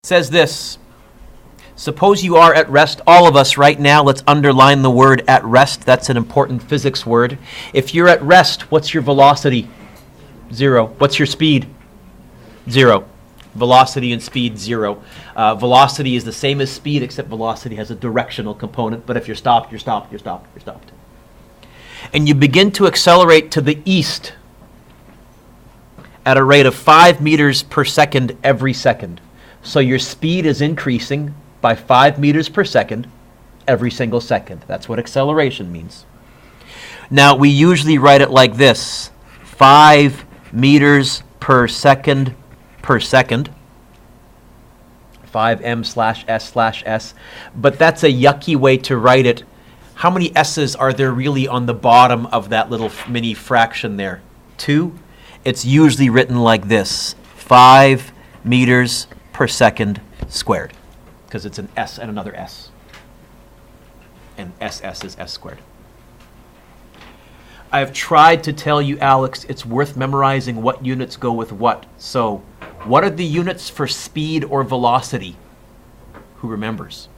says this. Suppose you are at rest. All of us right now, let's underline the word at rest. That's an important physics word. If you're at rest, what's your velocity? 0. What's your speed? 0. Velocity and speed, 0. Velocity is the same as speed, except velocity has a directional component. But if you're stopped, you're stopped, you're stopped, you're stopped. And you begin to accelerate to the east at a rate of 5 meters per second every second. So your speed is increasing by 5 meters per second every single second. That's what acceleration means. Now, we usually write it like this: 5 meters per second, 5m/s/s. But that's a yucky way to write it. How many s's are there really on the bottom of that little mini fraction there? 2? It's usually written like this: 5 meters per second squared, because it's an s and another s. And ss is s squared. I've tried to tell you, Alex, it's worth memorizing what units go with what. So, what are the units for speed or velocity? Who remembers?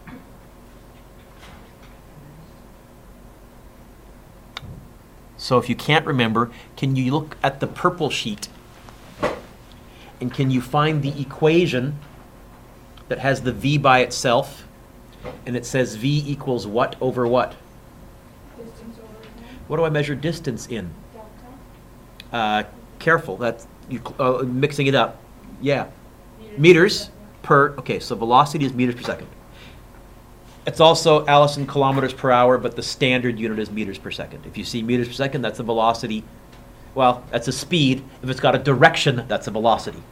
So if you can't remember, can you look at the purple sheet? And can you find the equation that has the v by itself? And it says v equals what over what? Distance over time. What do I measure distance in? Delta. Careful, that's mixing it up. Yeah. Meters per, okay, so velocity is meters per second. It's also, Allison, kilometers per hour, but the standard unit is meters per second. If you see meters per second, that's a velocity. Well, that's a speed. If it's got a direction, that's a velocity.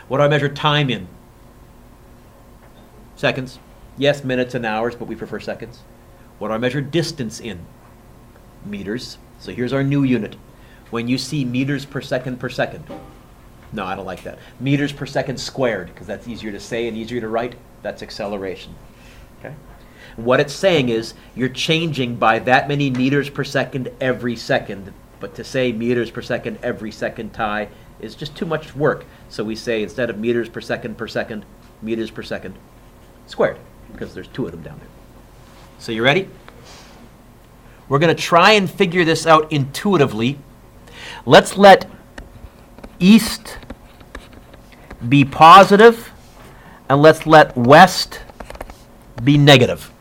What do I measure time in? Seconds. Yes, minutes and hours, but we prefer seconds. What do I measure distance in? Meters. So here's our new unit. When you see meters per second, no, I don't like that. Meters per second squared, because that's easier to say and easier to write. That's acceleration. Okay? What it's saying is you're changing by that many meters per second every second. But to say meters per second every second, Ty, is just too much work. So we say instead of meters per second, meters per second squared, because there's 2 of them down there. So you ready? We're going to try and figure this out intuitively. Let's let east be positive, and let's let west be negative.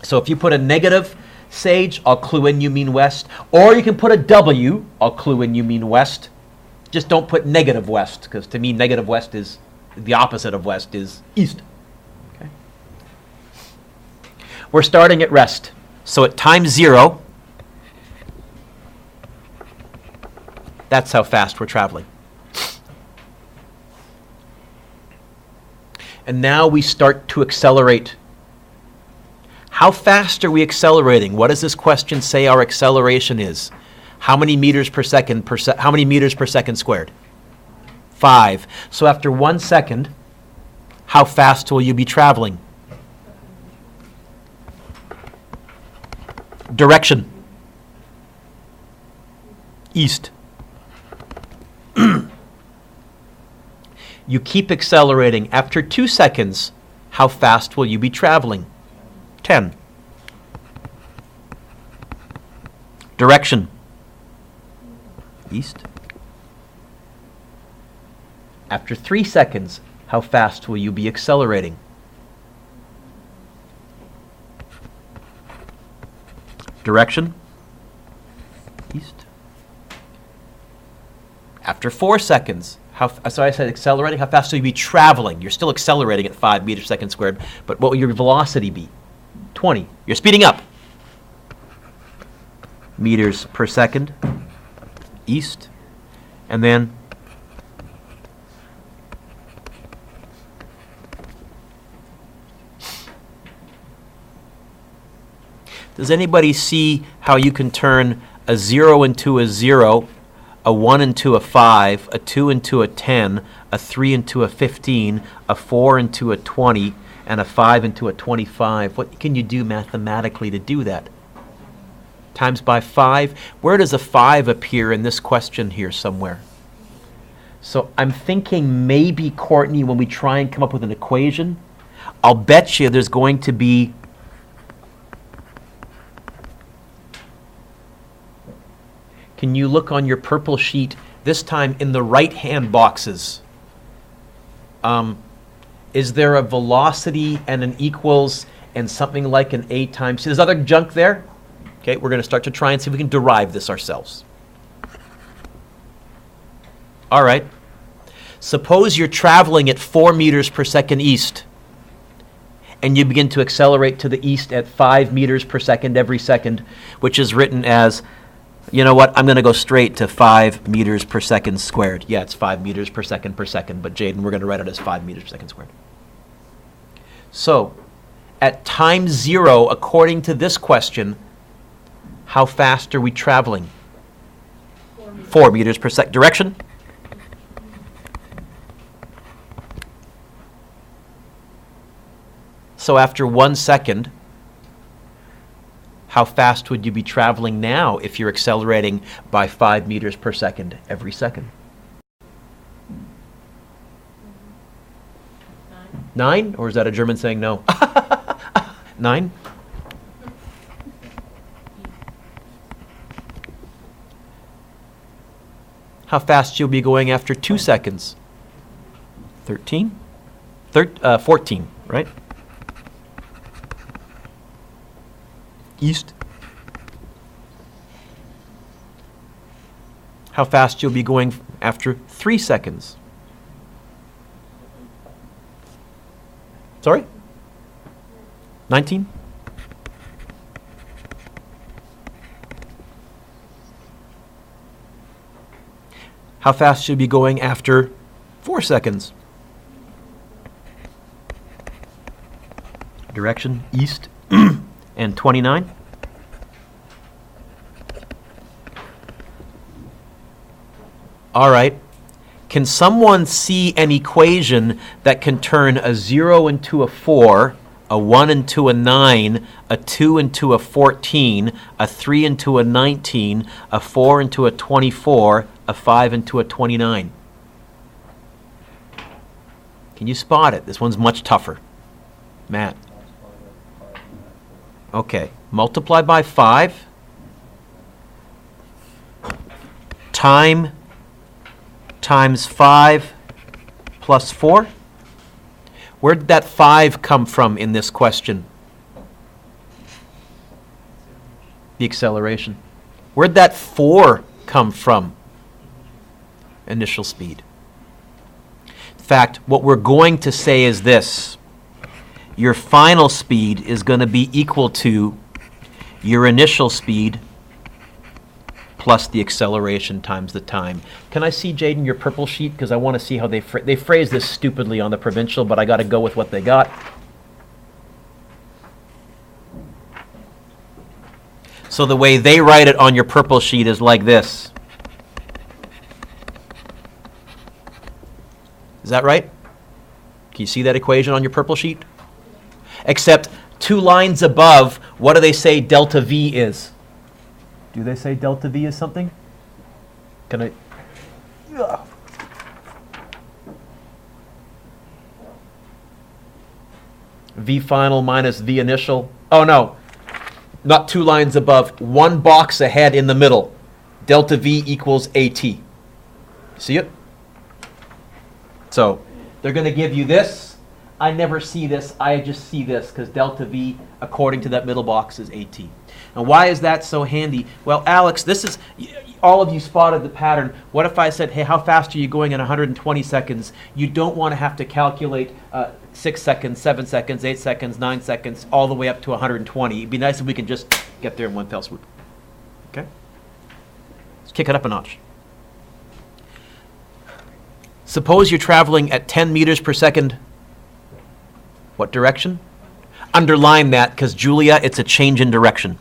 So if you put a negative, Sage, I'll clue in you mean west. Or you can put a W, I'll clue in you mean west. Just don't put negative west, because to me negative west is, the opposite of west is east. Okay. We're starting at rest. So at time 0, that's how fast we're traveling. And now we start to accelerate. How fast are we accelerating? What does this question say our acceleration is? How many meters per second how many meters per second squared? 5. So after 1 second, how fast will you be traveling? Direction. East. You keep accelerating. After 2 seconds, how fast will you be traveling? 10. Direction. East. After 3 seconds, how fast will you be accelerating? Direction. East. After 4 seconds, so I said accelerating, how fast will you be traveling? You're still accelerating at 5 meters per second squared, but what will your velocity be? 20. You're speeding up. Meters per second, east, and then does anybody see how you can turn a 0 into a 0, a 1 into a 5, a 2 into a 10, a 3 into a 15, a 4 into a 20, and a 5 into a 25? What can you do mathematically to do that? Times by 5. Where does a 5 appear in this question here somewhere? So I'm thinking maybe, Courtney, when we try and come up with an equation, I'll bet you there's going to be can you look on your purple sheet, this time in the right-hand boxes? Is there a velocity and an equals and something like an a times c? There's other junk there? Okay, we're going to start to try and see if we can derive this ourselves. All right. Suppose you're traveling at 4 meters per second east, and you begin to accelerate to the east at 5 meters per second every second, which is written as, you know what, I'm going to go straight to 5 meters per second squared. Yeah, it's 5 meters per second, but Jaden, we're going to write it as 5 meters per second squared. So, at time 0, according to this question, how fast are we traveling? 4 meters per second. Direction? So after 1 second, how fast would you be traveling now if you're accelerating by 5 meters per second every second? 9? Or is that a German saying no? 9? How fast you'll be going after 2 seconds? 13? 14, right? East. How fast you'll be going after 3 seconds? Sorry? 19? How fast you'll be going after 4 seconds? Direction, east. And 29? All right. Can someone see an equation that can turn a 0 into a 4, a 1 into a 9, a 2 into a 14, a 3 into a 19, a 4 into a 24, a 5 into a 29? Can you spot it? This one's much tougher. Matt. Okay, multiply by 5 time times 5 plus 4. Where did that 5 come from in this question? The acceleration. Where'd that 4 come from? Initial speed. In fact, what we're going to say is this. Your final speed is going to be equal to your initial speed plus the acceleration times the time. Can I see, Jaden, your purple sheet? Because I want to see how they phrase this stupidly on the provincial, but I got to go with what they got. So the way they write it on your purple sheet is like this. Is that right? Can you see that equation on your purple sheet? Except 2 lines above, what do they say delta V is? Do they say delta V is something? Can I? Ugh. V final minus V initial. Oh no, not 2 lines above, 1 box ahead in the middle. Delta V equals AT. See it? So they're going to give you this. I never see this, I just see this because delta V, according to that middle box, is AT. And why is that so handy? Well, Alex, this is, all of you spotted the pattern. What if I said, hey, how fast are you going in 120 seconds? You don't want to have to calculate 6 seconds, 7 seconds, 8 seconds, 9 seconds, all the way up to 120. It'd be nice if we could just get there in one fell swoop. Okay? Let's kick it up a notch. Suppose you're traveling at 10 meters per second. What direction? Underline that because, Julia, it's a change in direction.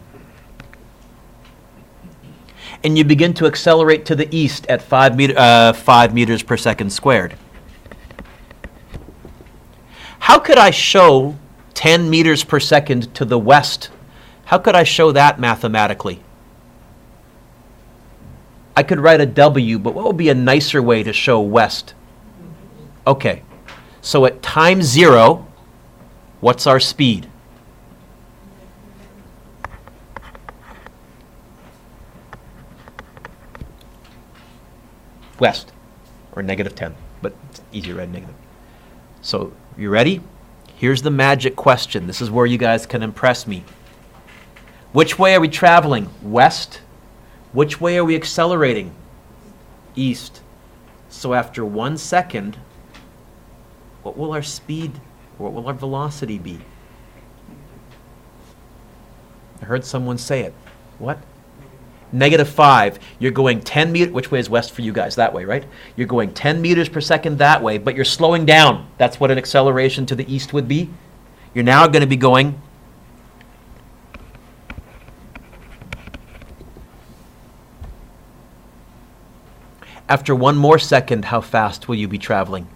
And you begin to accelerate to the east at 5 meters per second squared. How could I show 10 meters per second to the west? How could I show that mathematically? I could write a W, but what would be a nicer way to show west? Okay, so at time 0, what's our speed? West, or -10, but it's easier to write negative. So, you ready? Here's the magic question. This is where you guys can impress me. Which way are we traveling? West. Which way are we accelerating? East. So after 1 second, what will our speed, what will our velocity be? I heard someone say it. What? -5. You're going 10 meters. Which way is west for you guys? That way, right? You're going 10 meters per second that way, but you're slowing down. That's what an acceleration to the east would be. You're now going to be going after 1 more second, how fast will you be traveling?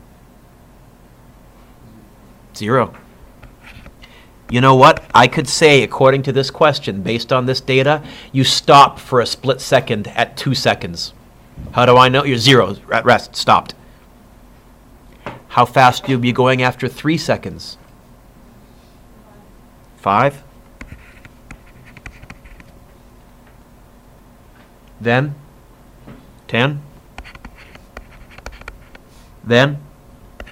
0. You know what? I could say, according to this question, based on this data, you stop for a split second at 2 seconds. How do I know? You're 0, at rest, stopped. How fast will you be going after 3 seconds? 5. Then 10. Then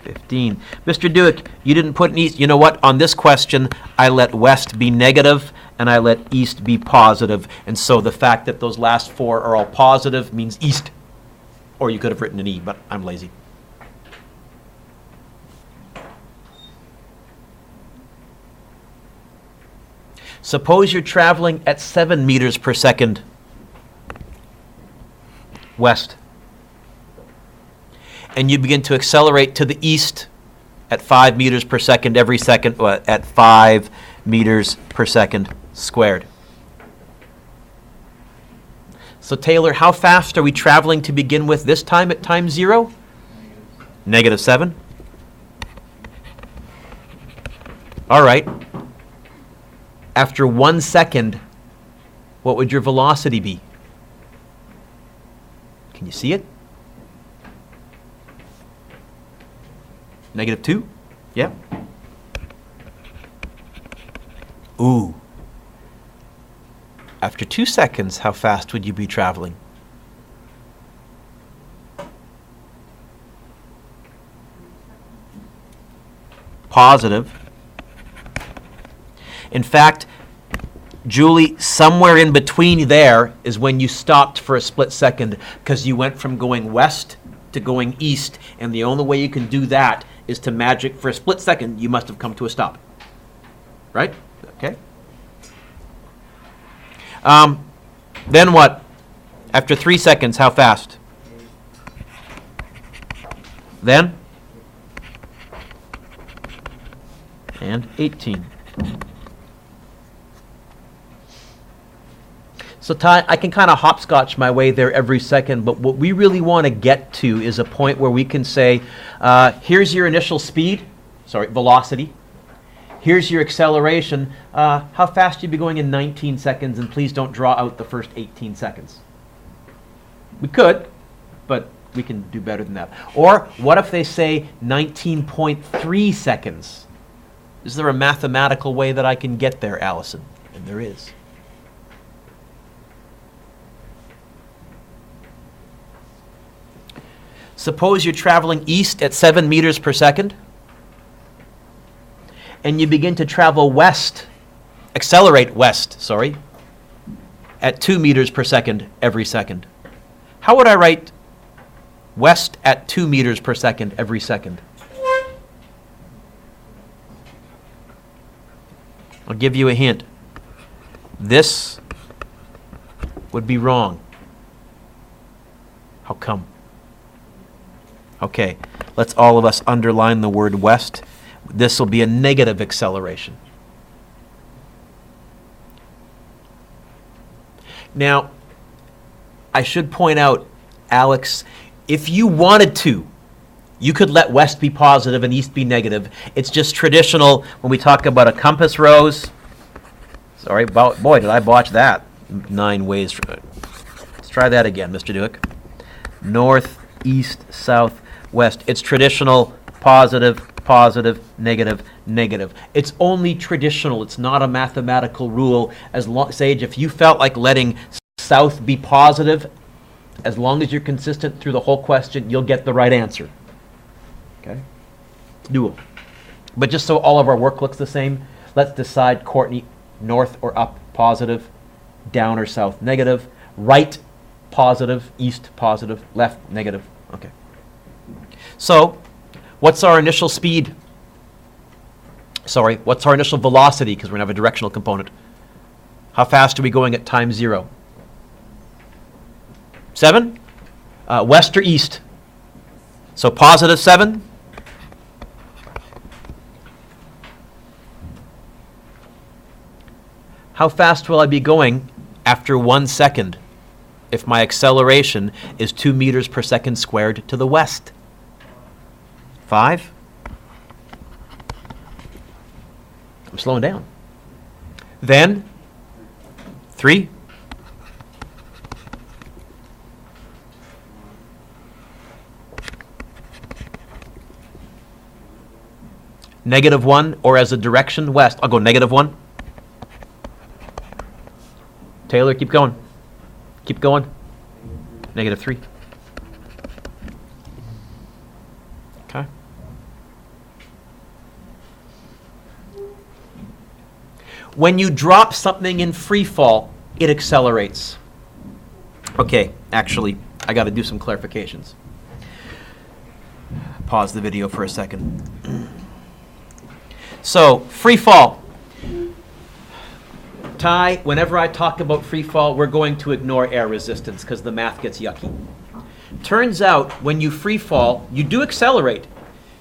15. Mr. Dueck, you didn't put an east. You know what? On this question, I let west be negative and I let east be positive. And so the fact that those last 4 are all positive means east. Or you could have written an E, but I'm lazy. Suppose you're traveling at 7 meters per second west. And you begin to accelerate to the east at 5 meters per second every second, at 5 meters per second squared. So Taylor, how fast are we traveling to begin with this time at time 0? -7. All right. After 1 second, what would your velocity be? Can you see it? -2? Yeah. Ooh. After 2 seconds, how fast would you be traveling? Positive. In fact, Julie, somewhere in between there is when you stopped for a split second because you went from going west to going east, and the only way you can do that is to magic. For a split second, you must have come to a stop. Right? Okay. Then what? After 3 seconds, how fast? Then? And 18. So Ty, I can kind of hopscotch my way there every second, but what we really want to get to is a point where we can say, here's your initial speed, velocity. Here's your acceleration. How fast you'd be going in 19 seconds, and please don't draw out the first 18 seconds. We could, but we can do better than that. Or what if they say 19.3 seconds? Is there a mathematical way that I can get there, Allison? And there is. Suppose you're traveling east at 7 meters per second, and you begin to travel accelerate west, at 2 meters per second every second. How would I write west at 2 meters per second every second? I'll give you a hint. This would be wrong. How come? Okay, let's all of us underline the word west. This will be a negative acceleration. Now, I should point out, Alex, if you wanted to, you could let west be positive and east be negative. It's just traditional when we talk about a compass rose. Sorry, boy, did I botch that. 9 ways. try that again, Mr. Dueck. North, east, south, west. It's traditional, positive, positive, negative, negative. It's only traditional. It's not a mathematical rule. Sage, if you felt like letting south be positive, as long as you're consistent through the whole question, you'll get the right answer. Okay? It's doable. But just so all of our work looks the same, let's decide, Courtney, north or up, positive, down or south, negative, right, positive, east, positive, left, negative. Okay. So, what's our initial speed? Sorry, what's our initial velocity? Because we're going to have a directional component. How fast are we going at time 0? 7? West or east? So positive 7. How fast will I be going after 1 second if my acceleration is 2 meters per second squared to the west? 5? I'm slowing down. Then 3. -1, or as a direction west. I'll go -1. Taylor, keep going. Keep going. -3. Okay. When you drop something in free fall, it accelerates. Okay, actually, I got to do some clarifications. Pause the video for a second. So, free fall. Ty, whenever I talk about free fall, we're going to ignore air resistance because the math gets yucky. Turns out, when you free fall, you do accelerate.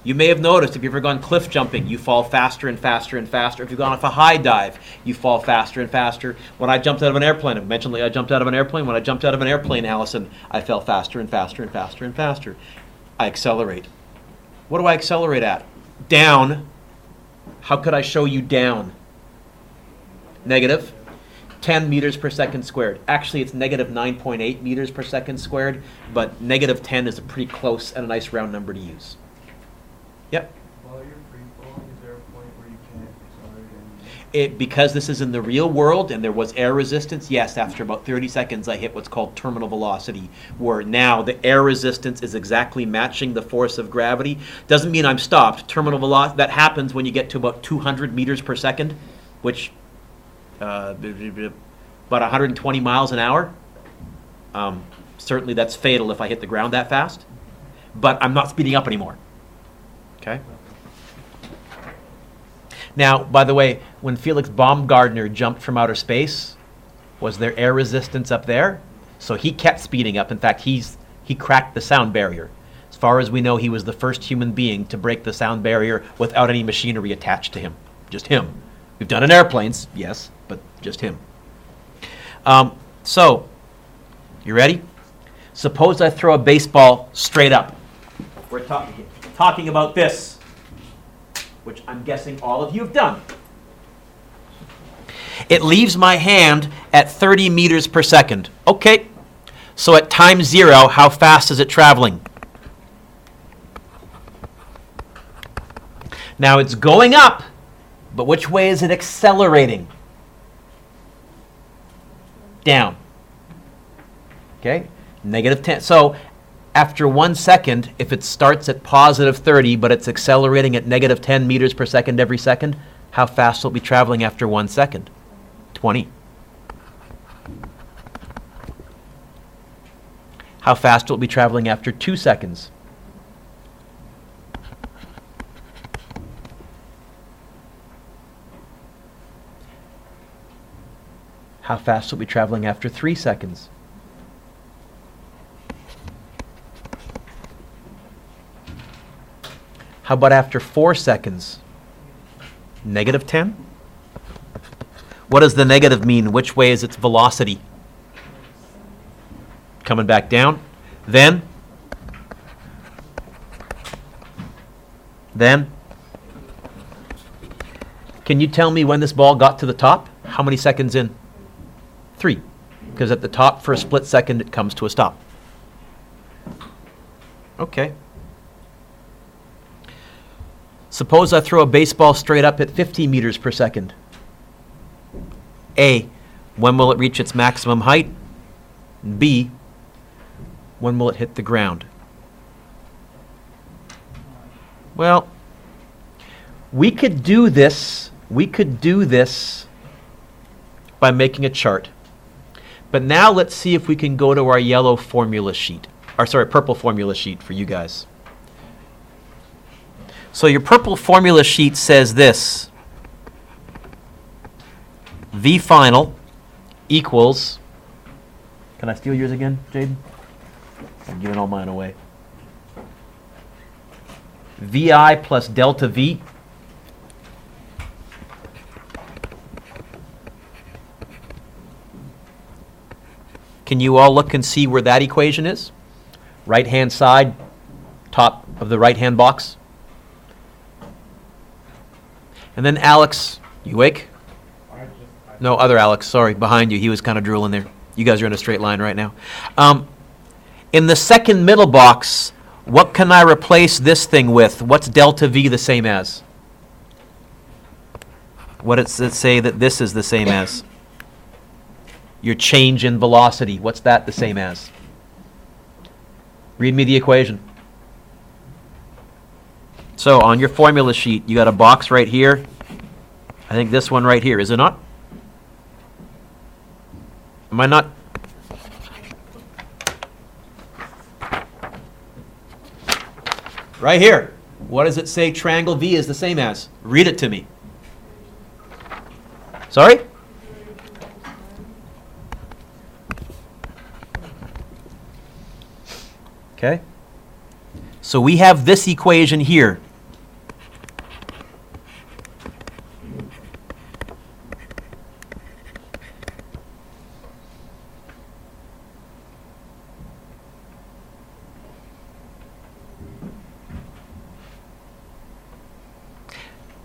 You may have noticed, if you've ever gone cliff jumping, you fall faster and faster and faster. If you've gone off a high dive, you fall faster and faster. When I jumped out of an airplane, I mentioned I jumped out of an airplane. When I jumped out of an airplane, Allison, I fell faster and faster and faster and faster. I accelerate. What do I accelerate at? Down. How could I show you down? -10 meters per second squared. Actually, it's -9.8 meters per second squared, but -10 is a pretty close and a nice round number to use. Yep. While you're free falling, is there a point where you can't accelerate anymore? Because this is in the real world and there was air resistance, yes, after about 30 seconds I hit what's called terminal velocity, where now the air resistance is exactly matching the force of gravity. Doesn't mean I'm stopped. Terminal velocity, that happens when you get to about 200 meters per second, which about 120 miles an hour. Certainly that's fatal if I hit the ground that fast, but I'm not speeding up anymore. Okay. Now, by the way, when Felix Baumgartner jumped from outer space, was there air resistance up there? So he kept speeding up. In fact, he cracked the sound barrier. As far as we know, he was the first human being to break the sound barrier without any machinery attached to him. Just him. We've done it in airplanes, yes, but just him. So, you ready? Suppose I throw a baseball straight up. We're talking about this, which I'm guessing all of you have done. It leaves my hand at 30 meters per second. Okay, so at time 0, how fast is it traveling? Now it's going up, but which way is it accelerating? Down. Okay, -10. So after 1 second, if it starts at +30, but it's accelerating at -10 meters per second every second, how fast will it be traveling after 1 second? 20. How fast will it be traveling after 2 seconds? How fast will it be traveling after 3 seconds? How about after 4 seconds? -10? What does the negative mean? Which way is its velocity? Coming back down. Then? Can you tell me when this ball got to the top? How many seconds in? 3. because at the top for a split second it comes to a stop. Okay. Suppose I throw a baseball straight up at 50 meters per second. A, when will it reach its maximum height? B, when will it hit the ground? Well, we could do this by making a chart. But now let's see if we can go to our yellow formula sheet. Purple formula sheet for you guys. So your purple formula sheet says this. V final equals, can I steal yours again, Jaden? I'm giving all mine away. VI plus delta V Can you all look and see where that equation is? Right-hand side, top of the right-hand box. And then Alex, you awake? No, other Alex, sorry, behind you. He was kind of drooling there. You guys are in a straight line right now. In the second middle box, what can I replace this thing with? What's delta V the same as? What does it say that this is the same as? Your change in velocity. What's that the same as? Read me the equation. So on your formula sheet, you got a box right here. I think this one right here, is it not? Am I not? Right here. What does it say triangle V is the same as? Read it to me. Sorry? Okay. So we have this equation here.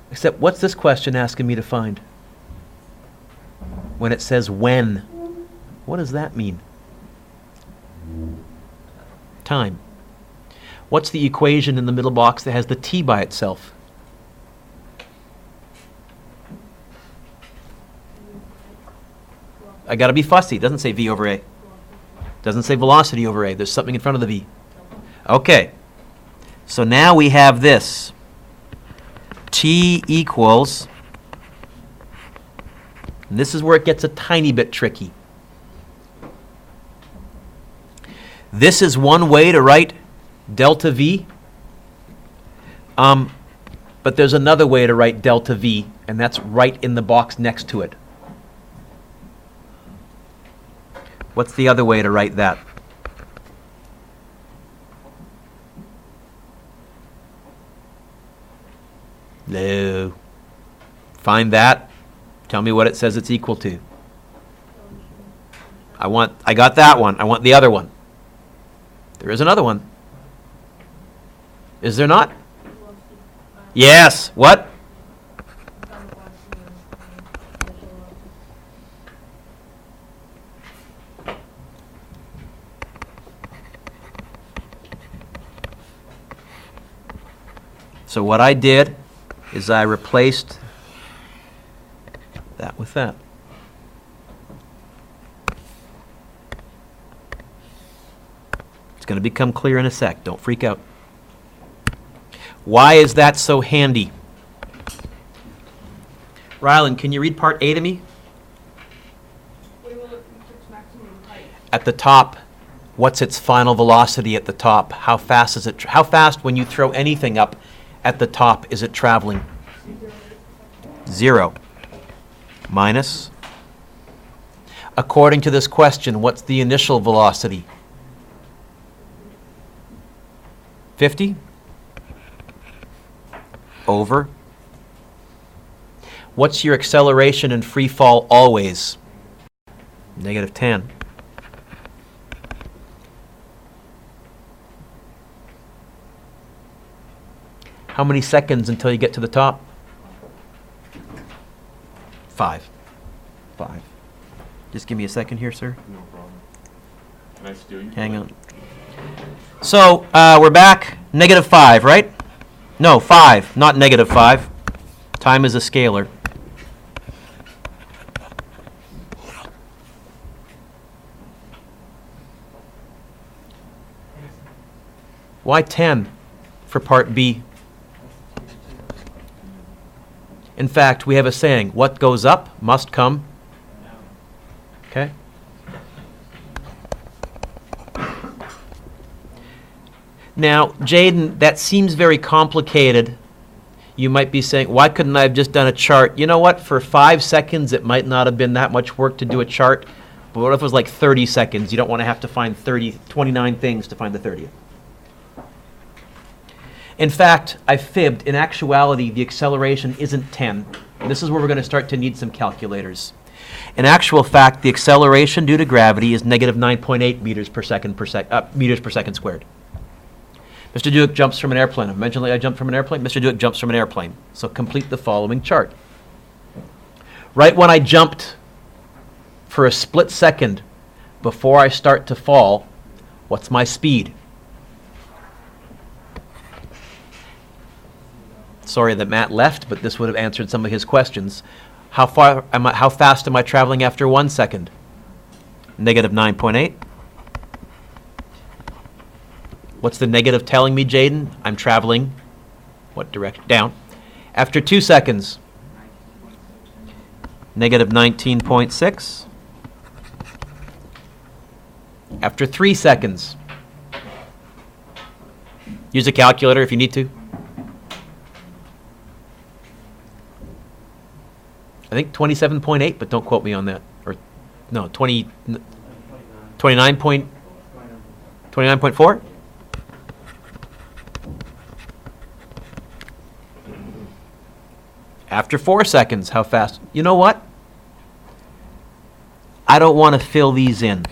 Except what's this question asking me to find? When it says when, what does that mean? Time. What's the equation in the middle box that has the t by itself? I got to be fussy. It doesn't say v over a. It doesn't say velocity over a. There's something in front of the v. Okay. So now we have this. T equals, and this is where it gets a tiny bit tricky. This is one way to write delta V, but there's another way to write delta V, and that's right in the box next to it. What's the other way to write that? No. Find that. Tell me what it says it's equal to. I got that one. I want the other one. There is another one. Is there not? Yes. What? So what I did is I replaced that with that. It's going to become clear in a sec. Don't freak out. Why is that so handy? Rylan, can you read part A to me? When will it reach its maximum height? At the top, what's its final velocity at the top? How fast is it? How fast, when you throw anything up at the top, is it traveling? 0. Minus. According to this question, what's the initial velocity? 50? Over. What's your acceleration in free fall always? -10. How many seconds until you get to the top? 5. Just give me a second here, sir. No problem. Can I steal you? Hang on. So, we're back. -5, right? No, 5, not -5. Time is a scalar. Why 10 for part B? In fact, we have a saying, what goes up must come. Okay? Now, Jaden, that seems very complicated. You might be saying, why couldn't I have just done a chart? You know what? For 5 seconds, it might not have been that much work to do a chart. But what if it was like 30 seconds? You don't want to have to find 29 things to find the 30th. In fact, I fibbed. In actuality, the acceleration isn't 10. And this is where we're going to start to need some calculators. In actual fact, the acceleration due to gravity is -9.8 meters per second squared. Mr. Dueck jumps from an airplane. I mentioned I jumped from an airplane. Mr. Dueck jumps from an airplane. So complete the following chart. Right when I jumped, for a split second before I start to fall, what's my speed? Sorry that Matt left, but this would have answered some of his questions. How fast am I traveling after 1 second? -9.8. What's the negative telling me, Jaden? I'm traveling, what direction? Down. After 2 seconds, -19.6. After 3 seconds, use a calculator if you need to. I think 27.8, but don't quote me on that. Or no, 29.4? After 4 seconds, how fast? You know what? I don't want to fill these in.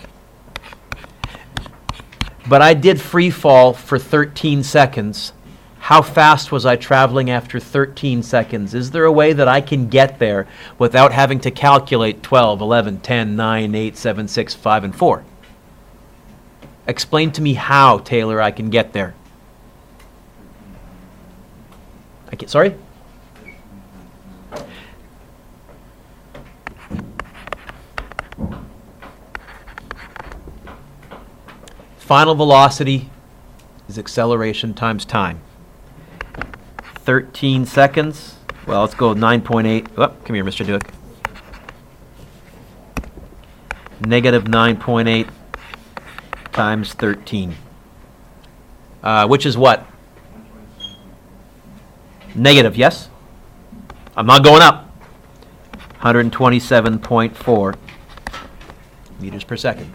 But I did free fall for 13 seconds. How fast was I traveling after 13 seconds? Is there a way that I can get there without having to calculate 12, 11, 10, 9, 8, 7, 6, 5, and 4? Explain to me how, Taylor, I can get there. Sorry? Final velocity is acceleration times time. 13 seconds. Well, let's go 9.8. Oh, come here, Mr. Dueck. -9.8 times 13. Which is what? Negative, yes? I'm not going up. 127.4 meters per second.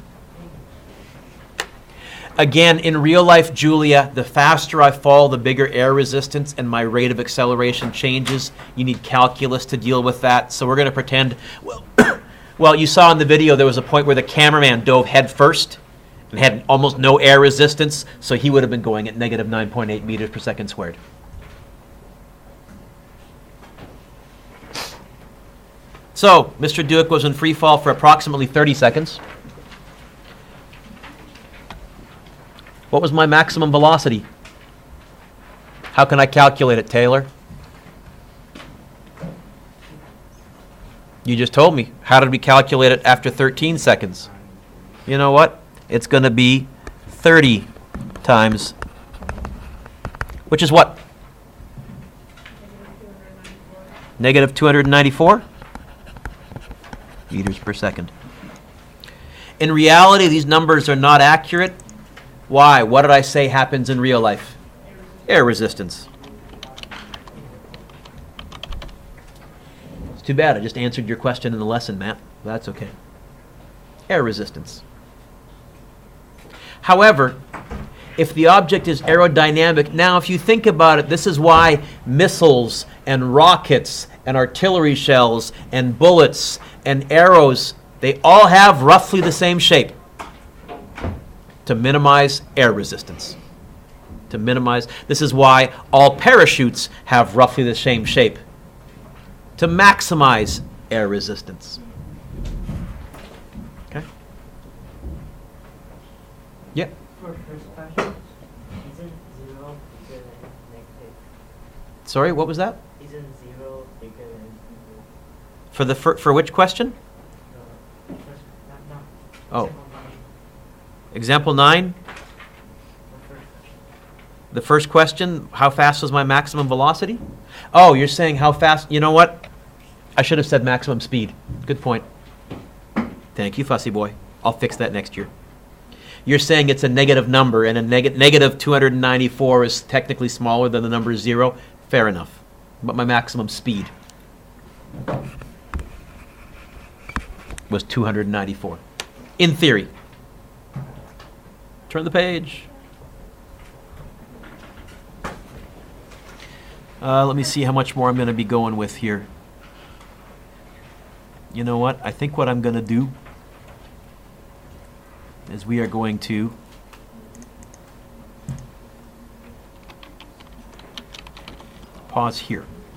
Again, in real life, Julia, the faster I fall, the bigger air resistance and my rate of acceleration changes. You need calculus to deal with that. So we're going to pretend, well, you saw in the video there was a point where the cameraman dove head first and had almost no air resistance, so he would have been going at -9.8 meters per second squared. So, Mr. Dueck was in free fall for approximately 30 seconds. What was my maximum velocity? How can I calculate it, Taylor? You just told me. How did we calculate it after 13 seconds? You know what? It's going to be 30 times, which is what? -294 meters per second. In reality, these numbers are not accurate. Why? What did I say happens in real life? Air resistance. It's too bad I just answered your question in the lesson, Matt. That's okay. Air resistance. However, if the object is aerodynamic, now if you think about it, this is why missiles and rockets and artillery shells and bullets and arrows, they all have roughly the same shape. To minimize air resistance. To minimize, this is why all parachutes have roughly the same shape. To maximize air resistance. For first question, isn't 0 bigger than negative? Sorry, what was that? Isn't 0 bigger than For the for which question? first, not Oh. example 9, Example 9, the first question. the first question, how fast was my maximum velocity? Oh, you're saying how fast, you know what? I should have said maximum speed. Good point. Thank you, fussy boy. I'll fix that next year. You're saying it's a negative number, and a negative 294 is technically smaller than the number 0. Fair enough. But my maximum speed was 294. In theory. Turn the page. Let me see how much more I'm going to be going with here. You know what? I think what I'm going to do is we are going to pause here.